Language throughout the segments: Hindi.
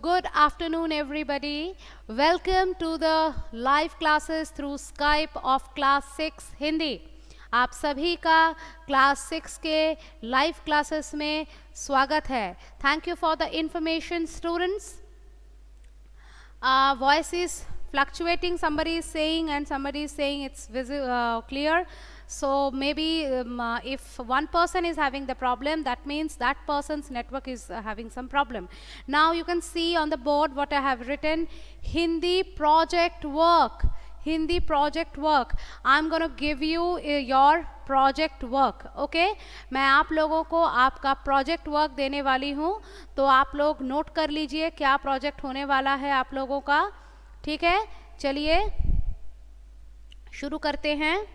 good afternoon everybody. Welcome to the live classes through Skype of class 6 Hindi. आप सभी का क्लास 6 के लाइव क्लासेस में स्वागत है. Thank you for the information students. Voice is fluctuating, somebody is saying and somebody is saying it's clear. So maybe if one person is having the problem, that means that person's network is having some problem. Now you can see on the board what I have written, Hindi project work. Hindi project work. I'm going to give you your project work. Okay? मैं आप लोगों को आपका project work देने वाली हूँ, तो आप लोग नोट कर लीजिए क्या project होने वाला है आप लोगों का. ठीक है, चलिए शुरू करते हैं.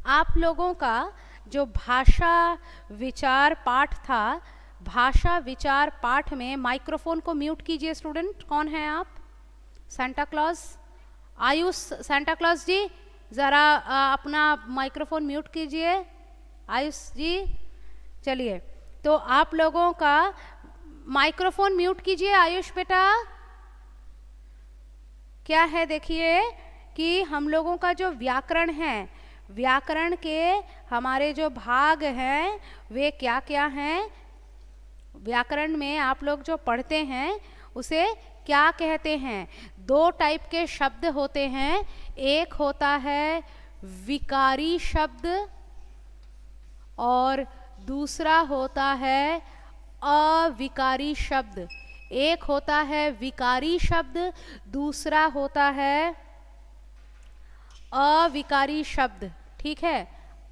आप लोगों का जो भाषा विचार पाठ था, भाषा विचार पाठ में माइक्रोफोन को म्यूट कीजिए. स्टूडेंट कौन है आप? Santa Claus, Ayush Santa Claus जी, ज़रा अपना माइक्रोफोन म्यूट कीजिए. आयुष जी, चलिए. तो आप लोगों का माइक्रोफोन म्यूट कीजिए. आयुष बेटा, क्या है देखिए कि हम लोगों का जो व्याकरण है, व्याकरण के हमारे जो भाग हैं वे क्या क्या हैं. व्याकरण में आप लोग जो पढ़ते हैं उसे क्या कहते हैं? दो टाइप के शब्द होते हैं. एक होता है विकारी शब्द और दूसरा होता है अविकारी शब्द. एक होता है विकारी शब्द, दूसरा होता है अविकारी शब्द. ठीक है,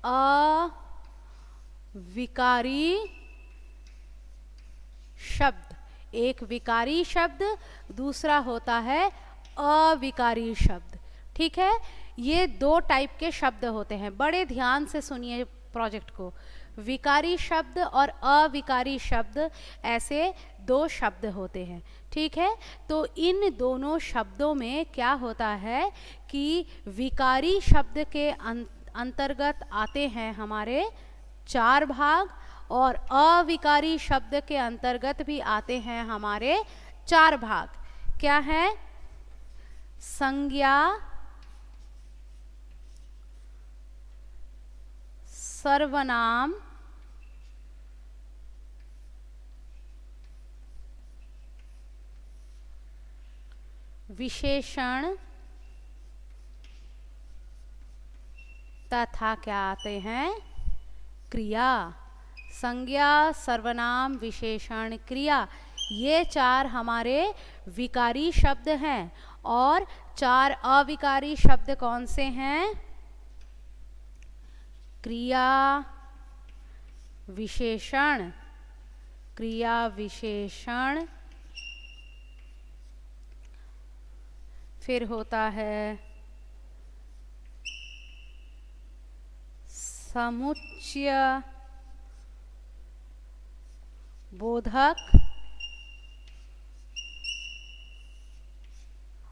अविकारी शब्द. एक विकारी शब्द, दूसरा होता है अविकारी शब्द. ठीक है, ये दो टाइप के शब्द होते हैं. बड़े ध्यान से सुनिए प्रोजेक्ट को. विकारी शब्द और अविकारी शब्द, ऐसे दो शब्द होते हैं. ठीक है, तो इन दोनों शब्दों में क्या होता है कि विकारी शब्द के अंतर्गत आते हैं हमारे चार भाग और अविकारी शब्द के अंतर्गत भी आते हैं हमारे चार भाग. क्या है? संज्ञा, सर्वनाम, विशेषण तथा क्या आते हैं? क्रिया. संज्ञा, सर्वनाम, विशेषण, क्रिया, ये चार हमारे विकारी शब्द हैं. और चार अविकारी शब्द कौन से हैं? क्रिया, विशेषण, क्रिया विशेषण, फिर होता है समुच्चय बोधक.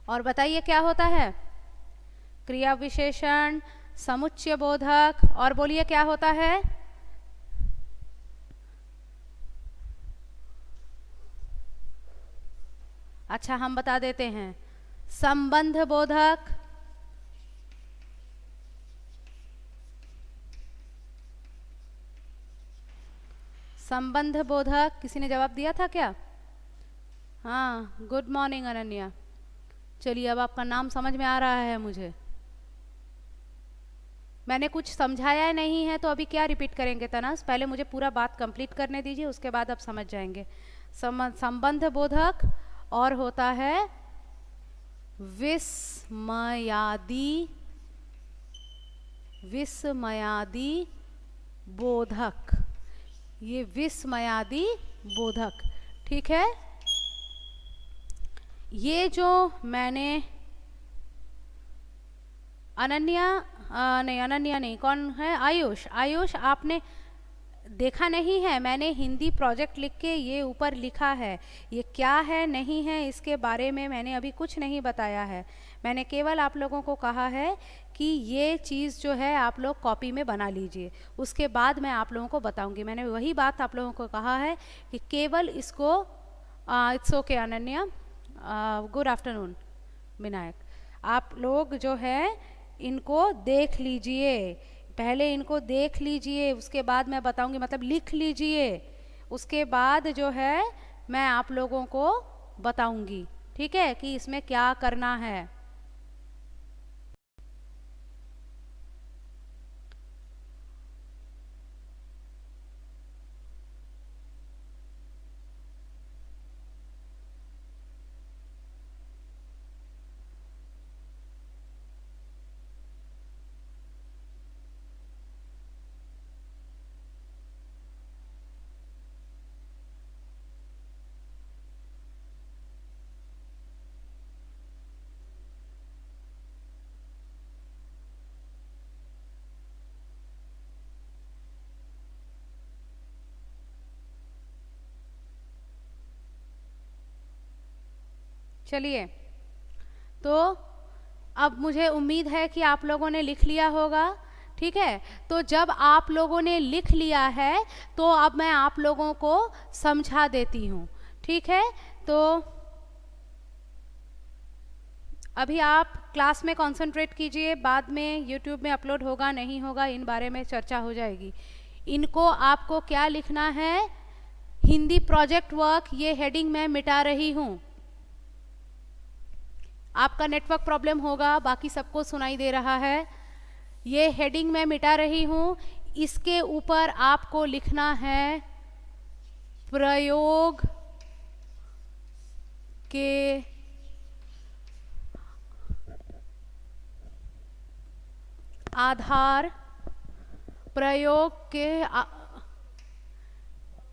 और बताइए क्या होता है? क्रिया विशेषण, समुच्चय बोधक, और बोलिए क्या होता है? अच्छा, हम बता देते हैं. संबंध बोधक, संबंध बोधक. किसी ने जवाब दिया था क्या? हाँ, गुड मॉर्निंग अनन्या. चलिए, अब आपका नाम समझ में आ रहा है मुझे. मैंने कुछ समझाया नहीं है तो अभी क्या रिपीट करेंगे तनास? पहले मुझे पूरा बात कंप्लीट करने दीजिए, उसके बाद आप समझ जाएंगे. संबंध बोधक और होता है विस्मयादि, विस्मयादि बोधक. ये विस्मयादि बोधक. ठीक है, ये जो मैंने अनन्या नहीं, अनन्या नहीं, कौन है? आयुष. आयुष, आपने देखा नहीं है, मैंने हिंदी प्रोजेक्ट लिख के ये ऊपर लिखा है, ये क्या है नहीं है इसके बारे में मैंने अभी कुछ नहीं बताया है। मैंने केवल आप लोगों को कहा है कि ये चीज़ जो है आप लोग कॉपी में बना लीजिए, उसके बाद मैं आप लोगों को बताऊंगी। मैंने वही बात आप लोगों को कहा है कि केवल इसको it's okay Ananya, good afternoon Vinayak, आप लोग जो है इनको देख लीजिए, पहले इनको देख लीजिए, उसके बाद मैं बताऊंगी, मतलब लिख लीजिए, उसके बाद जो है मैं आप लोगों को बताऊंगी, ठीक है, कि इसमें क्या करना है। चलिए, तो अब मुझे उम्मीद है कि आप लोगों ने लिख लिया होगा, ठीक है। तो जब आप लोगों ने लिख लिया है तो अब मैं आप लोगों को समझा देती हूँ, ठीक है। तो अभी आप क्लास में कंसंट्रेट कीजिए, बाद में यूट्यूब में अपलोड होगा नहीं होगा इन बारे में चर्चा हो जाएगी। इनको आपको क्या लिखना है, हिंदी प्रोजेक्ट वर्क, ये हेडिंग मैं मिटा रही हूँ। आपका नेटवर्क प्रॉब्लम होगा, बाकी सबको सुनाई दे रहा है, ये हेडिंग मैं मिटा रही हूँ। इसके ऊपर आपको लिखना है प्रयोग के आधार, प्रयोग के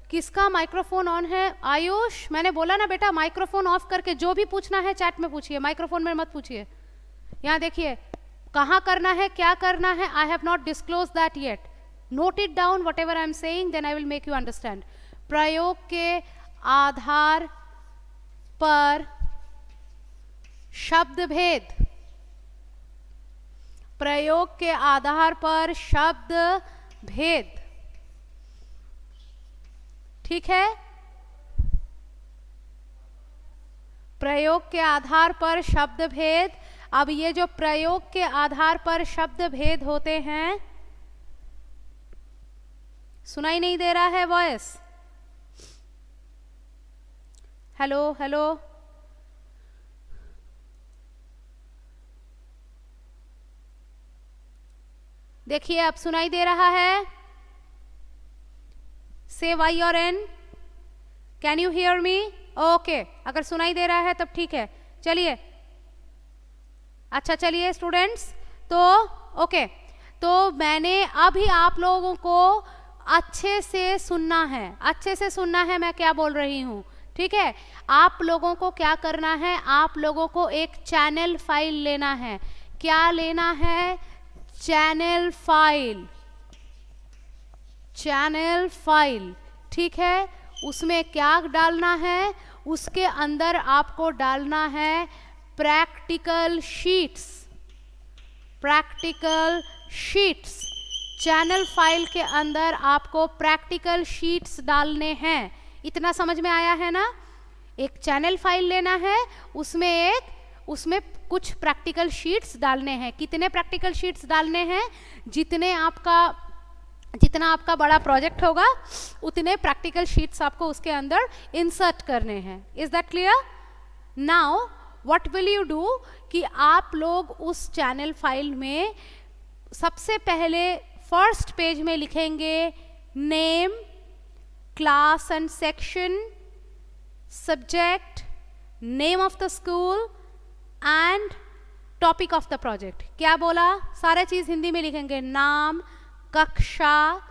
किसका माइक्रोफोन ऑन है? आयुष, मैंने बोला ना बेटा माइक्रोफोन ऑफ करके जो भी पूछना है चैट में पूछिए, माइक्रोफोन में मत पूछिए। यहाँ देखिए कहाँ करना है, क्या करना है, I have not disclose that yet, note it down whatever I am saying, then I will make you understand. प्रयोग के आधार पर शब्द भेद, प्रयोग के आधार पर शब्द भेद, ठीक है। प्रयोग के आधार पर शब्द भेद। अब ये जो प्रयोग के आधार पर शब्द भेद होते हैं, सुनाई नहीं दे रहा है वॉइस? हेलो हेलो, देखिए अब सुनाई दे रहा है? से वाई और N, can you hear me? Okay, अगर सुनाई दे रहा है तब ठीक है। चलिए, अच्छा चलिए स्टूडेंट्स, तो ओके, तो मैंने अभी आप लोगों को अच्छे से सुनना है, अच्छे से सुनना है मैं क्या बोल रही हूँ, ठीक है। आप लोगों को क्या करना है, आप लोगों को एक चैनल फाइल लेना है। क्या लेना है? चैनल फाइल, चैनल फाइल, ठीक है। उसमें क्या डालना है? उसके अंदर आपको डालना है practical sheets, practical sheets. Channel file के अंदर आपको प्रैक्टिकल शीट्स डालने हैं। इतना समझ में आया है ना? एक चैनल फाइल लेना है, उसमें कुछ प्रैक्टिकल शीट्स डालने हैं। कितने प्रैक्टिकल शीट्स डालने हैं? जितना आपका बड़ा प्रोजेक्ट होगा उतने प्रैक्टिकल शीट्स आपको उसके अंदर इंसर्ट करने हैं। Is that clear? Now what will you do कि आप लोग उस चैनल फाइल में सबसे पहले फर्स्ट पेज में लिखेंगे name, class and section, subject, name of the school and topic of the project. क्या बोला? सारा चीज हिंदी में लिखेंगे। नाम, कक्षा,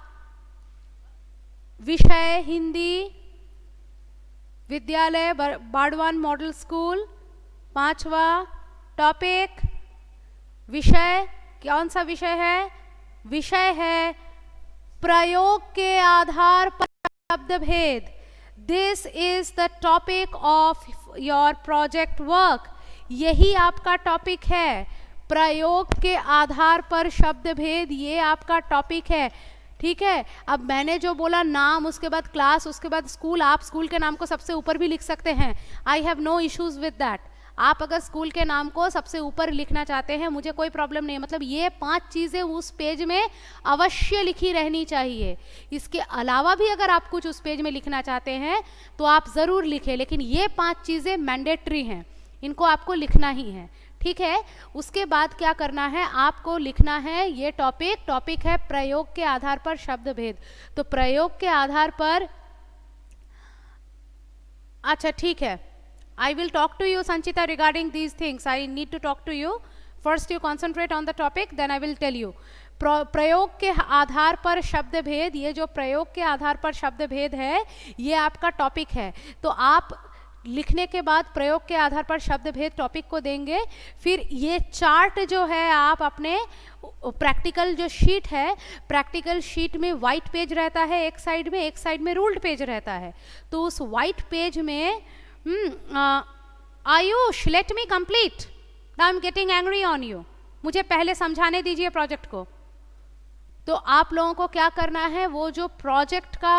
विषय हिंदी, विद्यालय बाड़वान मॉडल स्कूल, 5वां टॉपिक, विषय कौन सा विषय है? विषय है प्रयोग के आधार पर शब्द भेद, this is the topic of your project work. यही आपका टॉपिक है, प्रयोग के आधार पर शब्द भेद, ये आपका टॉपिक है। ठीक है, अब मैंने जो बोला नाम, उसके बाद क्लास, उसके बाद स्कूल, आप स्कूल के नाम को सबसे ऊपर भी लिख सकते हैं, I have no issues with that. आप अगर स्कूल के नाम को सबसे ऊपर लिखना चाहते हैं, मुझे कोई प्रॉब्लम नहीं है। मतलब ये 5 चीज़ें उस पेज में अवश्य लिखी रहनी चाहिए। इसके अलावा भी अगर आप कुछ उस पेज में लिखना चाहते हैं तो आप ज़रूर लिखें, लेकिन ये 5 चीज़ें मैंडेटरी हैं, इनको आपको लिखना ही है। ठीक है, उसके बाद क्या करना है, आपको लिखना है ये टॉपिक है प्रयोग के आधार पर शब्द भेद। तो प्रयोग के आधार पर, अच्छा ठीक है, I will talk to you Sanchita regarding these things. I need to talk to you. First you concentrate on the topic, then I will tell you. प्रयोग के आधार पर शब्द भेद, ये जो प्रयोग के आधार पर शब्द भेद है ये आपका टॉपिक है। तो आप लिखने के बाद प्रयोग के आधार पर शब्द भेद टॉपिक को देंगे। फिर ये चार्ट जो है आप अपने प्रैक्टिकल जो शीट है, प्रैक्टिकल शीट में वाइट पेज रहता है एक साइड में रूल्ड पेज रहता है। तो उस वाइट पेज में Ayush, let me complete, now I am getting angry on you, मुझे पहले समझाने दीजिए प्रोजेक्ट को। तो आप लोगों को क्या करना है, वो जो प्रोजेक्ट का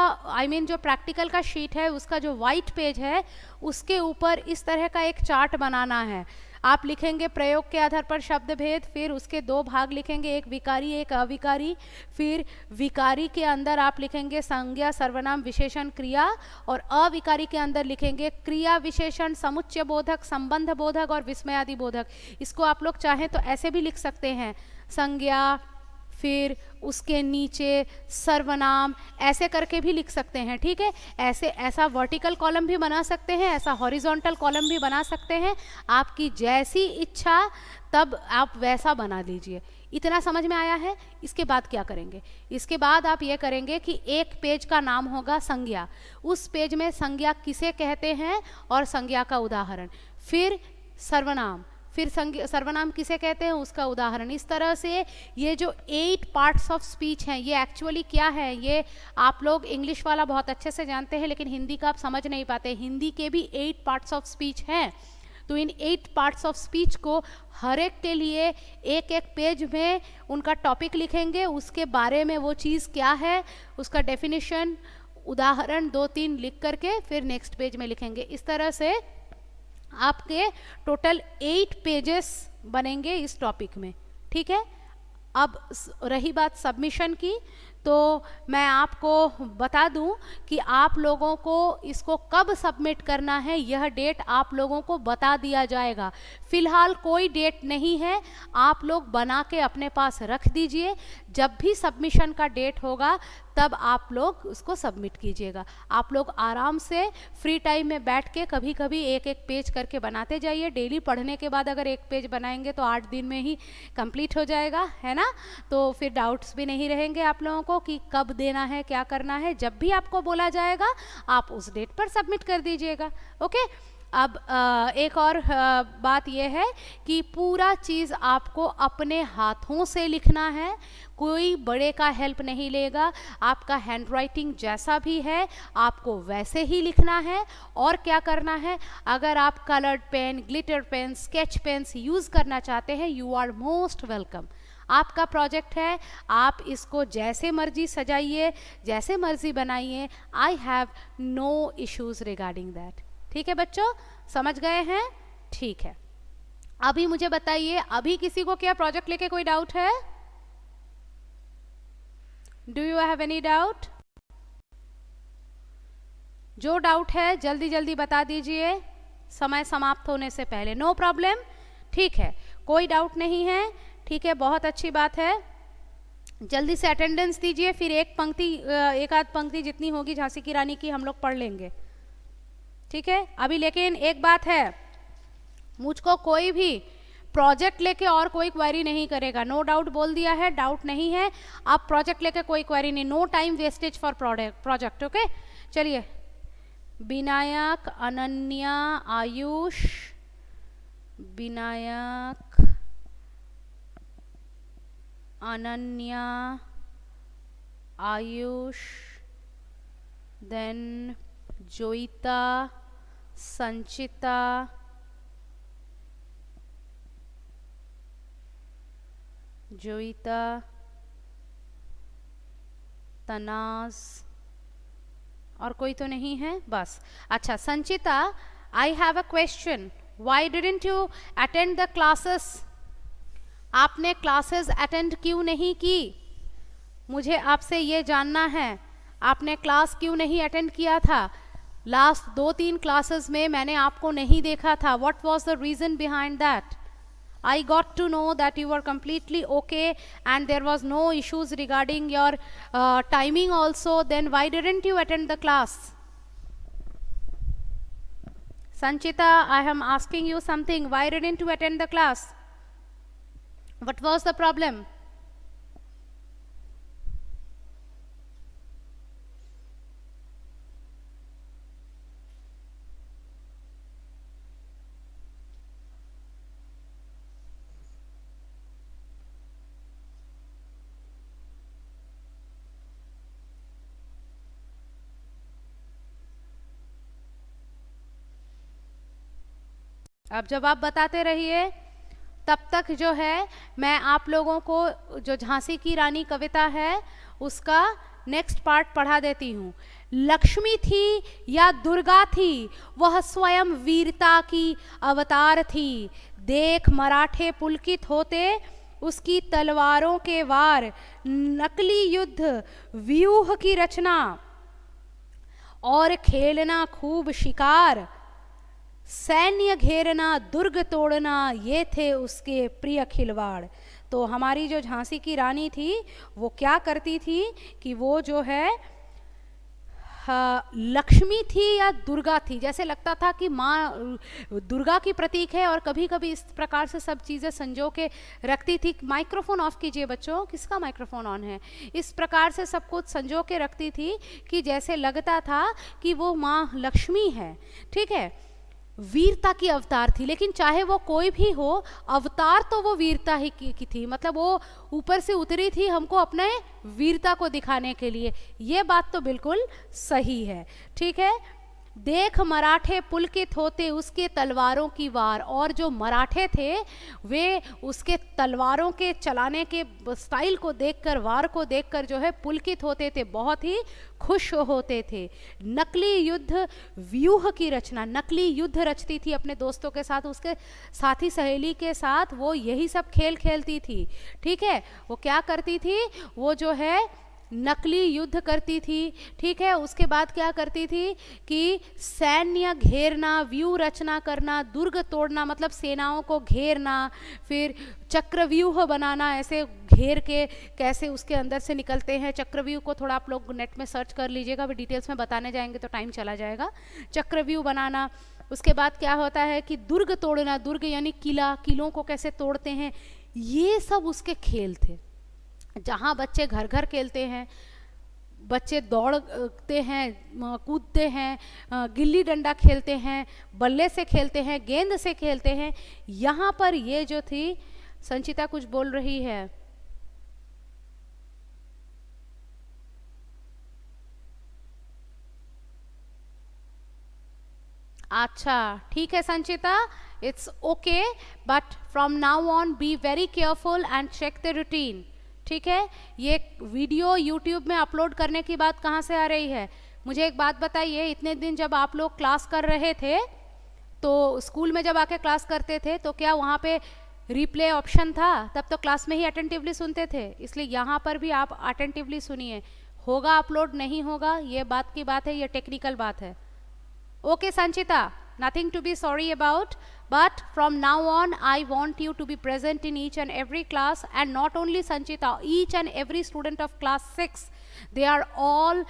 जो प्रैक्टिकल का शीट है उसका जो वाइट पेज है उसके ऊपर इस तरह का एक चार्ट बनाना है। आप लिखेंगे प्रयोग के आधार पर शब्द भेद, फिर उसके 2 भाग लिखेंगे, एक विकारी एक अविकारी। फिर विकारी के अंदर आप लिखेंगे संज्ञा, सर्वनाम, विशेषण, क्रिया, और अविकारी के अंदर लिखेंगे क्रिया, विशेषण, समुच्चय बोधक, संबंध बोधक और विस्मयादि बोधक। इसको आप लोग चाहें तो ऐसे भी लिख सकते हैं, संज्ञा, फिर उसके नीचे सर्वनाम, ऐसे करके भी लिख सकते हैं। ठीक है, ऐसा वर्टिकल कॉलम भी बना सकते हैं, ऐसा हॉरिजॉन्टल कॉलम भी बना सकते हैं, आपकी जैसी इच्छा तब आप वैसा बना लीजिए। इतना समझ में आया है? इसके बाद क्या करेंगे, इसके बाद आप ये करेंगे कि एक पेज का नाम होगा संज्ञा, उस पेज में संज्ञा किसे कहते हैं और संज्ञा का उदाहरण, फिर सर्वनाम, फिर सर्वनाम किसे कहते हैं उसका उदाहरण। इस तरह से ये जो 8 पार्ट्स ऑफ स्पीच हैं, ये एक्चुअली क्या है, ये आप लोग इंग्लिश वाला बहुत अच्छे से जानते हैं लेकिन हिंदी का आप समझ नहीं पाते। हिंदी के भी 8 पार्ट्स ऑफ स्पीच हैं। तो इन 8 पार्ट्स ऑफ स्पीच को हर एक के लिए एक एक पेज में उनका टॉपिक लिखेंगे, उसके बारे में वो चीज़ क्या है, उसका डेफिनेशन, उदाहरण 2-3 लिख करके फिर नेक्स्ट पेज में लिखेंगे। इस तरह से आपके टोटल 8 पेजेस बनेंगे इस टॉपिक में। ठीक है, अब रही बात सबमिशन की, तो मैं आपको बता दूं कि आप लोगों को इसको कब सबमिट करना है, यह डेट आप लोगों को बता दिया जाएगा। फिलहाल कोई डेट नहीं है, आप लोग बना के अपने पास रख दीजिए, जब भी सबमिशन का डेट होगा तब आप लोग उसको सबमिट कीजिएगा। आप लोग आराम से फ्री टाइम में बैठ के कभी कभी एक एक पेज करके बनाते जाइए। डेली पढ़ने के बाद अगर एक पेज बनाएंगे तो 8 दिन में ही कंप्लीट हो जाएगा, है ना। तो फिर डाउट्स भी नहीं रहेंगे आप लोगों को कि कब देना है, क्या करना है। जब भी आपको बोला जाएगा आप उस डेट पर सबमिट कर दीजिएगा। ओके, अब एक और बात यह है कि पूरा चीज़ आपको अपने हाथों से लिखना है, कोई बड़े का हेल्प नहीं लेगा। आपका हैंडराइटिंग जैसा भी है आपको वैसे ही लिखना है। और क्या करना है, अगर आप coloured pen, glitter pen, sketch pens use करना चाहते हैं, यू आर मोस्ट वेलकम। आपका प्रोजेक्ट है, आप इसको जैसे मर्जी सजाइए, जैसे मर्जी बनाइए। I have no issues regarding that. ठीक है बच्चों, समझ गए हैं? ठीक है, अभी मुझे बताइए, अभी किसी को क्या प्रोजेक्ट लेके कोई डाउट है? Do you have any doubt? जो डाउट है जल्दी जल्दी बता दीजिए समय समाप्त होने से पहले। नो प्रॉब्लम, ठीक है, कोई डाउट नहीं है। ठीक है, बहुत अच्छी बात है। जल्दी से अटेंडेंस दीजिए, फिर एक आध पंक्ति जितनी होगी झांसी की रानी की हम लोग पढ़ लेंगे। ठीक है, अभी लेकिन एक बात है, मुझको कोई भी प्रोजेक्ट लेके और कोई क्वेरी नहीं करेगा। नो डाउट बोल दिया है, डाउट नहीं है। आप प्रोजेक्ट लेके कोई क्वेरी नहीं, no time wastage for project. Okay, चलिए, Vinayak, Ananya, Ayush, Vinayak, Ananya, Ayush, then Joita, Sanchita, Tanaz, और कोई तो नहीं है बस. अच्छा Sanchita, I have a question. Why didn't you attend the classes? आपने क्लासेस अटेंड क्यों नहीं की? मुझे आपसे ये जानना है, आपने क्लास क्यों नहीं अटेंड किया था? लास्ट 2-3 क्लासेस में मैंने आपको नहीं देखा था. What was the reason behind that? I got to know that you were completely okay and there was no issues regarding your timing also. Then why didn't you attend the class? Sanchita, I am asking you something. Why didn't you attend the class? What was the problem? अब जब आप बताते रहिए तब तक जो है मैं आप लोगों को जो झांसी की रानी कविता है उसका नेक्स्ट पार्ट पढ़ा देती हूँ. लक्ष्मी थी या दुर्गा थी, वह स्वयं वीरता की अवतार थी. देख मराठे पुलकित होते, उसकी तलवारों के वार. नकली युद्ध व्यूह की रचना और खेलना खूब शिकार. सैन्य घेरना, दुर्ग तोड़ना, ये थे उसके प्रिय खिलवाड़. तो हमारी जो झांसी की रानी थी वो क्या करती थी कि वो जो है लक्ष्मी थी या दुर्गा थी. जैसे लगता था कि माँ दुर्गा की प्रतीक है और कभी कभी इस प्रकार से सब चीज़ें संजो के रखती थी. माइक्रोफोन ऑफ कीजिए बच्चों, किसका माइक्रोफोन ऑन है? इस प्रकार से सब कुछ संजो के रखती थी कि जैसे लगता था कि वो माँ लक्ष्मी है. ठीक है, वीरता की अवतार थी. लेकिन चाहे वो कोई भी हो, अवतार तो वो वीरता ही की थी. मतलब वो ऊपर से उतरी थी हमको अपने वीरता को दिखाने के लिए. ये बात तो बिल्कुल सही है. ठीक है, देख मराठे पुलकित होते, उसके तलवारों की वार. और जो मराठे थे वे उसके तलवारों के चलाने के स्टाइल को देखकर, वार को देखकर जो है पुलकित होते थे, बहुत ही खुश होते थे. नकली युद्ध व्यूह की रचना, नकली युद्ध रचती थी अपने दोस्तों के साथ, उसके साथी सहेली के साथ वो यही सब खेल खेलती थी. ठीक है, वो क्या करती थी, वो जो है नकली युद्ध करती थी. ठीक है, उसके बाद क्या करती थी कि सैन्य घेरना, व्यू रचना करना, दुर्ग तोड़ना मतलब सेनाओं को घेरना, फिर चक्रव्यूह बनाना, ऐसे घेर के कैसे उसके अंदर से निकलते हैं. चक्रव्यूह को थोड़ा आप लोग नेट में सर्च कर लीजिएगा, फिर डिटेल्स में बताने जाएंगे तो टाइम चला जाएगा. चक्रव्यूह बनाना. उसके बाद क्या होता है कि दुर्ग तोड़ना, दुर्ग यानी किला, किलों को कैसे तोड़ते हैं, ये सब उसके खेल थे. जहाँ बच्चे घर घर खेलते हैं, बच्चे दौड़ते हैं, कूदते हैं, गिल्ली डंडा खेलते हैं, बल्ले से खेलते हैं, गेंद से खेलते हैं. यहाँ पर ये जो थी, संचिता कुछ बोल रही है. अच्छा ठीक है Sanchita, it's okay, but from now on be very careful and check the routine. ठीक है, ये वीडियो यूट्यूब में अपलोड करने की बात कहाँ से आ रही है? मुझे एक बात बताइए, इतने दिन जब आप लोग क्लास कर रहे थे तो स्कूल में जब आके क्लास करते थे तो क्या वहाँ पे रिप्ले ऑप्शन था? तब तो क्लास में ही अटेंटिवली सुनते थे. इसलिए यहाँ पर भी आप अटेंटिवली सुनिए. होगा अपलोड, नहीं होगा, ये बात की बात है, ये टेक्निकल बात है. Okay Sanchita, nothing to be sorry about, but from now on I want you to be present in each and every class. And not only Sanchita, each and every student of class 6, they are all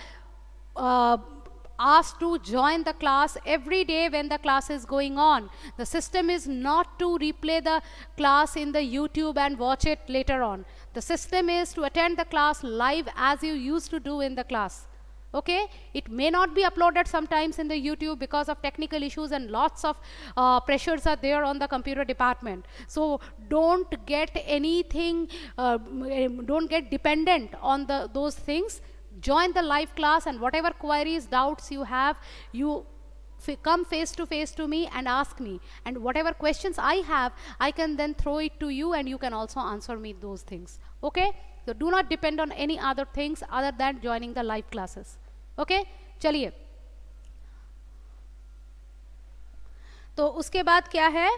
asked to join the class every day when the class is going on. The system is not to replay the class in the YouTube and watch it later on. The system is to attend the class live as you used to do in the class. Okay, it may not be uploaded sometimes in the YouTube because of technical issues and lots of pressures are there on the computer department. So don't get anything, don't get dependent on those things. join the live class, and whatever queries, doubts you have, you come face to face to me and ask me, and whatever questions I have, I can then throw it to you, and you can also answer me those things. Okay, so do not depend on any other things other than joining the live classes. Okay, चलिए, तो उसके बाद क्या है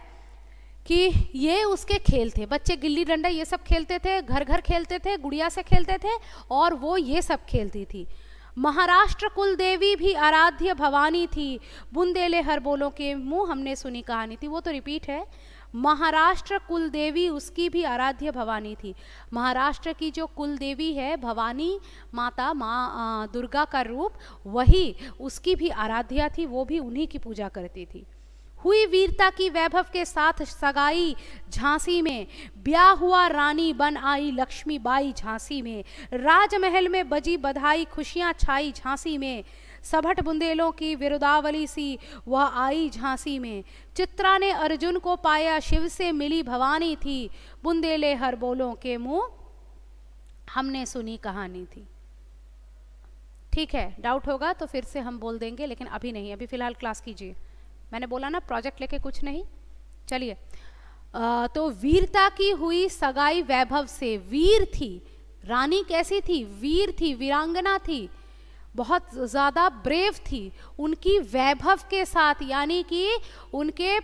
कि ये उसके खेल थे, बच्चे गिल्ली डंडा ये सब खेलते थे, घर घर खेलते थे, गुड़िया से खेलते थे, और वो ये सब खेलती थी। महाराष्ट्र कुल देवी भी आराध्य भवानी थी, बुंदेले हर बोलों के मुंह हमने सुनी कहानी थी। वो तो रिपीट है, महाराष्ट्र कुल देवी उसकी भी आराध्य भवानी थी। महाराष्ट्र की जो कुल देवी है भवानी माता, माँ दुर्गा का रूप, वही उसकी भी आराध्या थी, वो भी उन्हीं की पूजा करती थी। हुई वीरता की वैभव के साथ सगाई झांसी में, ब्याह हुआ रानी बन आई लक्ष्मीबाई झांसी में, राजमहल में बजी बधाई खुशियां छाई झांसी में, सभट बुंदेलों की विरुदावली सी वह आई झांसी में, चित्रा ने अर्जुन को पाया शिव से मिली भवानी थी, बुंदेले हर बोलों के मुंह हमने सुनी कहानी थी। ठीक है, डाउट होगा तो फिर से हम बोल देंगे, लेकिन अभी नहीं, अभी फिलहाल क्लास कीजिए। मैंने बोला ना प्रोजेक्ट लेके कुछ नहीं। चलिए, तो वीरता की हुई सगाई वैभव से, वीर थी रानी, कैसी थी? वीर थी, वीरांगना थी, बहुत ज़्यादा ब्रेव थी, उनकी वैभव के साथ, यानी कि उनके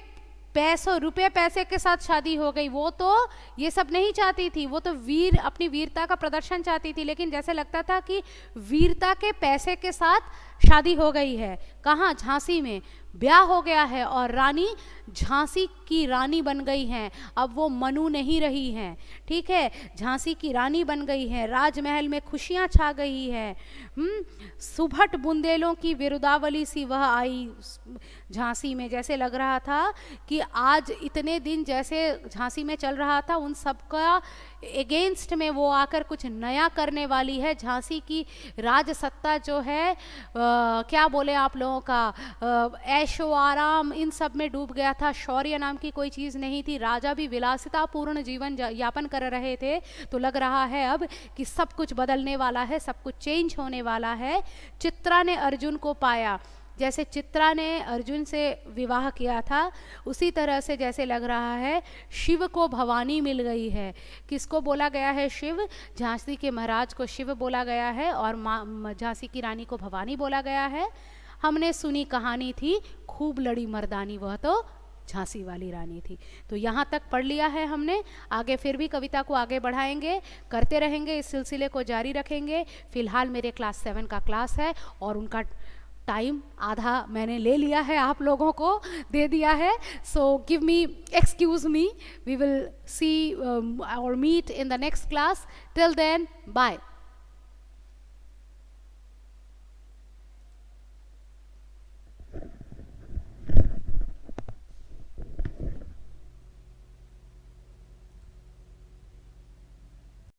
पैसों रुपए पैसे के साथ शादी हो गई। वो तो ये सब नहीं चाहती थी, वो तो अपनी वीरता का प्रदर्शन चाहती थी, लेकिन जैसे लगता था कि वीरता के पैसे के साथ शादी हो गई है। कहाँ? झांसी में ब्याह हो गया है और रानी झांसी की रानी बन गई हैं। अब वो मनु नहीं रही हैं, ठीक है, झांसी की रानी बन गई है, राजमहल में खुशियां छा गई है। सुभट बुंदेलों की विरुदावली सी वह आई झांसी में, जैसे लग रहा था कि आज इतने दिन जैसे झांसी में चल रहा था उन सबका एगेंस्ट में वो आकर कुछ नया करने वाली है। झांसी की राजसत्ता जो है क्या बोले आप लोगों का, ऐशो आराम इन सब में डूब गया था, शौर्य नाम की कोई चीज़ नहीं थी। राजा भी विलासितापूर्ण जीवन यापन कर रहे थे, तो लग रहा है अब कि सब कुछ बदलने वाला है, सब कुछ चेंज होने वाला है। चित्रा ने अर्जुन को पाया, जैसे चित्रा ने अर्जुन से विवाह किया था, उसी तरह से जैसे लग रहा है शिव को भवानी मिल गई है। किसको बोला गया है? शिव। झांसी के महाराज को शिव बोला गया है और झांसी की रानी को भवानी बोला गया है। हमने सुनी कहानी थी, खूब लड़ी मर्दानी, वह तो झांसी वाली रानी थी। तो यहाँ तक पढ़ लिया है हमने, आगे फिर भी कविता को आगे बढ़ाएंगे, करते रहेंगे, इस सिलसिले को जारी रखेंगे। फिलहाल मेरे क्लास 7 का क्लास है और उनका टाइम आधा मैंने ले लिया है, आप लोगों को दे दिया है। So give me, excuse me, we will see और meet in the next class. Till then, bye.